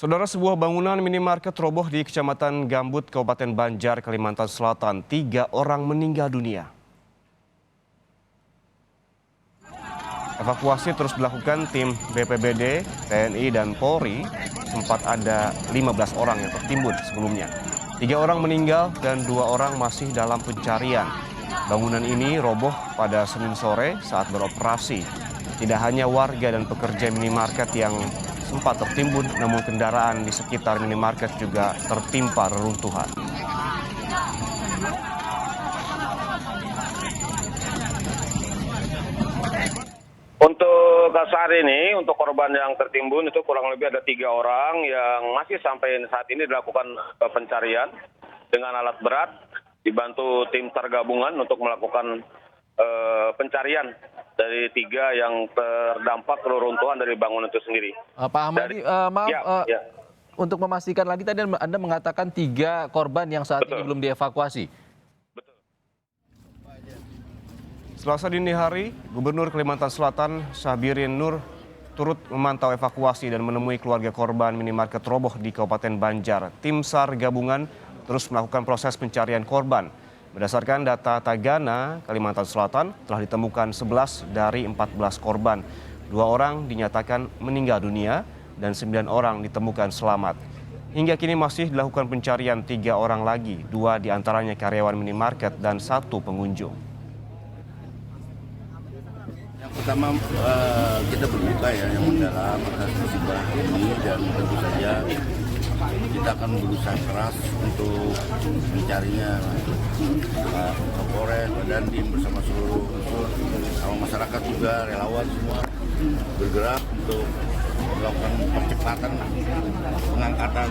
Saudara, sebuah bangunan minimarket roboh di Kecamatan Gambut, Kabupaten Banjar, Kalimantan Selatan. 3 orang meninggal dunia. Evakuasi terus dilakukan tim BPBD, TNI, dan Polri. Sempat ada 15 orang yang tertimbun sebelumnya. 3 orang meninggal dan 2 orang masih dalam pencarian. Bangunan ini roboh pada Senin sore saat beroperasi. Tidak hanya warga dan pekerja minimarket yang sempat tertimbun, namun kendaraan di sekitar minimarket juga tertimpa reruntuhan. Untuk saat ini, untuk korban yang tertimbun itu kurang lebih ada 3 orang yang masih sampai saat ini dilakukan pencarian dengan alat berat, dibantu tim SAR gabungan untuk melakukan pencarian dari 3 yang terdampak reruntuhan dari bangunan itu sendiri. Pak Ahmadi, maaf, untuk memastikan lagi tadi Anda mengatakan 3 korban yang saat ini belum dievakuasi. Selasa dini hari, Gubernur Kalimantan Selatan Syahbirin Nur turut memantau evakuasi dan menemui keluarga korban minimarket roboh di Kabupaten Banjar. Tim SAR gabungan terus melakukan proses pencarian korban. Berdasarkan data Tagana, Kalimantan Selatan telah ditemukan 11 dari 14 korban. 2 orang dinyatakan meninggal dunia dan 9 orang ditemukan selamat. Hingga kini masih dilakukan pencarian 3 orang lagi, 2 diantaranya karyawan minimarket dan 1 pengunjung. Yang pertama kita berduka yang mendalam atas musibah ini, dan tentu saja kita akan berusaha keras untuk mencarinya. Kapolres, Dandim bersama seluruh unsur, sama masyarakat juga, relawan semua bergerak untuk melakukan percepatan pengangkatan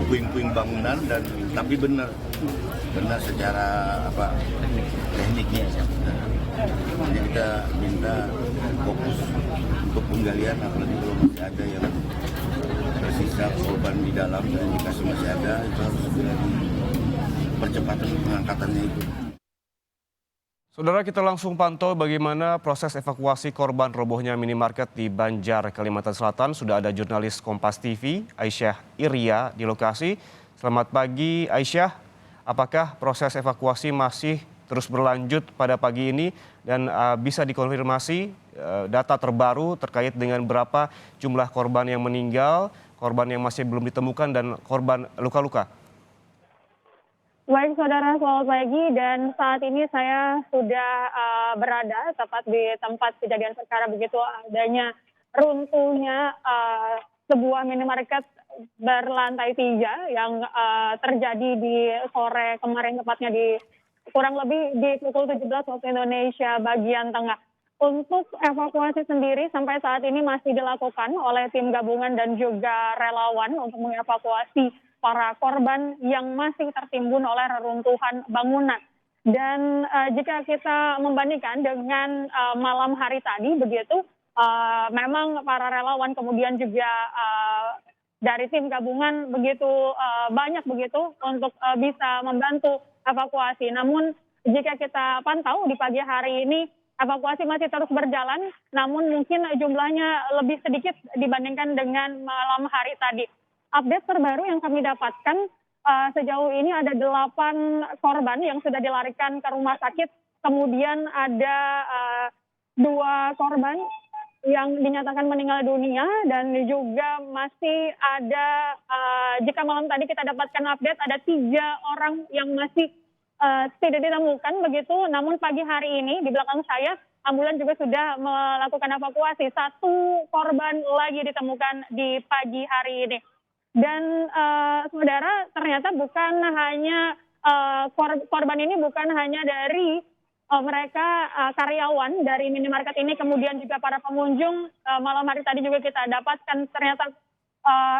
puing-puing bangunan, dan tapi benar secara tekniknya. Jadi kita minta fokus untuk penggalian, apalagi kalau masih ada yang tersisa korban di dalam dan indikasi masih ada, itu harus segera percepatan pengangkatannya itu. Saudara, kita langsung pantau bagaimana proses evakuasi korban robohnya minimarket di Banjar, Kalimantan Selatan. Sudah ada jurnalis Kompas TV, Aisyah Iria, di lokasi. Selamat pagi, Aisyah. Apakah proses evakuasi masih terus berlanjut pada pagi ini, dan bisa dikonfirmasi data terbaru terkait dengan berapa jumlah korban yang meninggal, korban yang masih belum ditemukan, dan korban luka-luka? Baik saudara, selamat pagi, dan saat ini saya sudah berada tepat di tempat kejadian perkara, begitu adanya runtuhnya sebuah minimarket berlantai 3 yang terjadi di sore kemarin, tepatnya di kurang lebih di pukul 17 waktu Indonesia bagian tengah. Untuk evakuasi sendiri sampai saat ini masih dilakukan oleh tim gabungan dan juga relawan untuk mengevakuasi para korban yang masih tertimbun oleh reruntuhan bangunan. Dan jika kita membandingkan dengan malam hari tadi, begitu memang para relawan kemudian juga dari tim gabungan begitu banyak begitu untuk bisa membantu evakuasi. Namun jika kita pantau di pagi hari ini, evakuasi masih terus berjalan, namun mungkin jumlahnya lebih sedikit dibandingkan dengan malam hari tadi. Update terbaru yang kami dapatkan, sejauh ini ada 8 korban yang sudah dilarikan ke rumah sakit, kemudian ada 2 korban yang dinyatakan meninggal dunia, dan juga masih ada, jika malam tadi kita dapatkan update, ada 3 orang yang masih tidak ditemukan begitu. Namun pagi hari ini di belakang saya, ambulan juga sudah melakukan evakuasi. 1 korban lagi ditemukan di pagi hari ini. Dan saudara, ternyata bukan hanya korban ini bukan hanya dari mereka karyawan dari minimarket ini, kemudian juga para pengunjung. Malam hari tadi juga kita dapatkan ternyata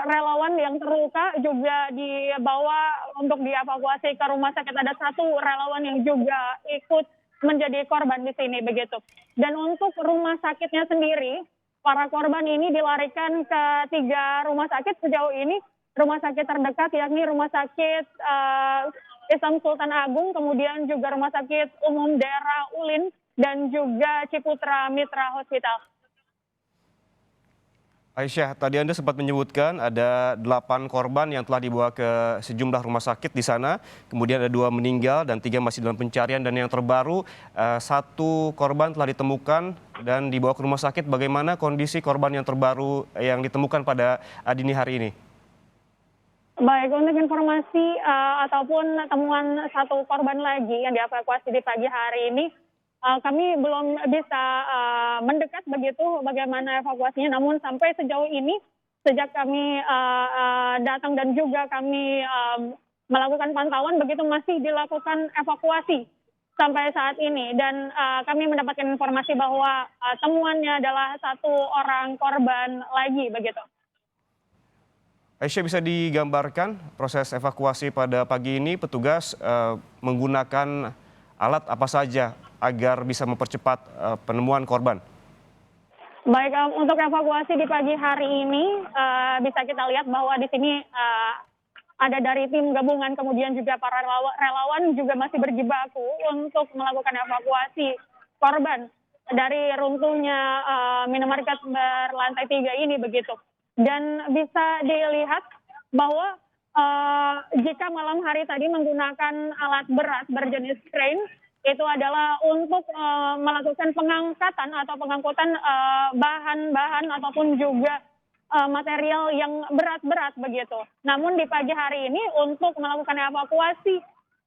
relawan yang terluka juga dibawa untuk dievakuasi ke rumah sakit. Ada 1 relawan yang juga ikut menjadi korban di sini begitu. Dan untuk rumah sakitnya sendiri, para korban ini dilarikan ke 3 rumah sakit sejauh ini. Rumah sakit terdekat yakni Rumah Sakit Islam Sultan Agung, kemudian juga Rumah Sakit Umum Daerah Ulin, dan juga Ciputra Mitra Hospital. Aisyah, tadi Anda sempat menyebutkan ada 8 korban yang telah dibawa ke sejumlah rumah sakit di sana, kemudian ada 2 meninggal dan 3 masih dalam pencarian, dan yang terbaru 1 korban telah ditemukan dan dibawa ke rumah sakit. Bagaimana kondisi korban yang terbaru yang ditemukan pada dini hari ini? Baik, untuk informasi ataupun temuan 1 korban lagi yang dievakuasi di pagi hari ini, kami belum bisa mendekat begitu bagaimana evakuasinya, namun sampai sejauh ini sejak kami datang dan juga kami melakukan pantauan begitu masih dilakukan evakuasi sampai saat ini, dan kami mendapatkan informasi bahwa temuannya adalah 1 orang korban lagi begitu. Aisyah, bisa digambarkan proses evakuasi pada pagi ini, petugas menggunakan alat apa saja agar bisa mempercepat penemuan korban? Baik, untuk evakuasi di pagi hari ini bisa kita lihat bahwa di sini ada dari tim gabungan, kemudian juga para relawan juga masih berjibaku untuk melakukan evakuasi korban dari runtuhnya minimarket berlantai 3 ini begitu. Dan bisa dilihat bahwa jika malam hari tadi menggunakan alat berat berjenis crane, itu adalah untuk melakukan pengangkatan atau pengangkutan bahan-bahan ataupun juga material yang berat-berat begitu. Namun di pagi hari ini untuk melakukan evakuasi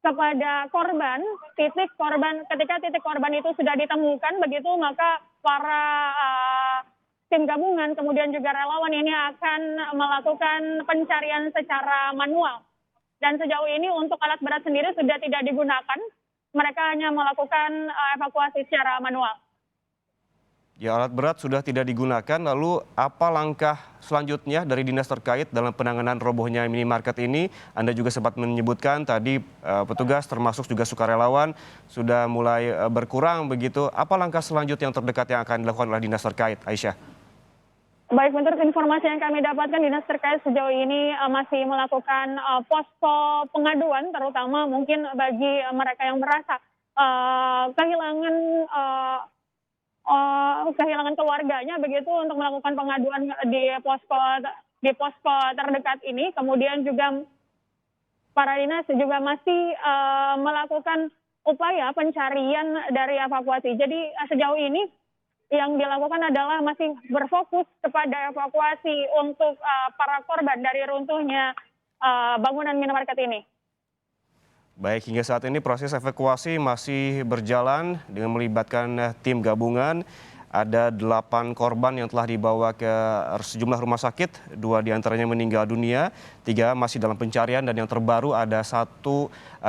kepada korban, ketika titik korban itu sudah ditemukan begitu, maka para tim gabungan kemudian juga relawan ini akan melakukan pencarian secara manual. Dan sejauh ini untuk alat berat sendiri sudah tidak digunakan. Mereka hanya melakukan evakuasi secara manual. Ya, alat berat sudah tidak digunakan, lalu apa langkah selanjutnya dari dinas terkait dalam penanganan robohnya minimarket ini? Anda juga sempat menyebutkan tadi petugas termasuk juga sukarelawan sudah mulai berkurang begitu. Apa langkah selanjutnya yang terdekat yang akan dilakukan oleh dinas terkait, Aisyah? Baik, menurut informasi yang kami dapatkan, dinas terkait sejauh ini masih melakukan posko pengaduan, terutama mungkin bagi mereka yang merasa kehilangan keluarganya begitu, untuk melakukan pengaduan di posko terdekat ini. Kemudian juga para dinas juga masih melakukan upaya pencarian dari evakuasi. Jadi sejauh ini yang dilakukan adalah masih berfokus kepada evakuasi untuk para korban dari runtuhnya bangunan minimarket ini. Baik, hingga saat ini proses evakuasi masih berjalan dengan melibatkan tim gabungan. Ada 8 korban yang telah dibawa ke sejumlah rumah sakit, 2 diantaranya meninggal dunia, 3 masih dalam pencarian, dan yang terbaru ada 1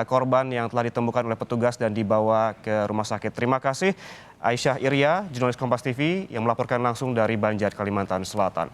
korban yang telah ditemukan oleh petugas dan dibawa ke rumah sakit. Terima kasih Aisyah Iria, jurnalis Kompas TV yang melaporkan langsung dari Banjar, Kalimantan Selatan.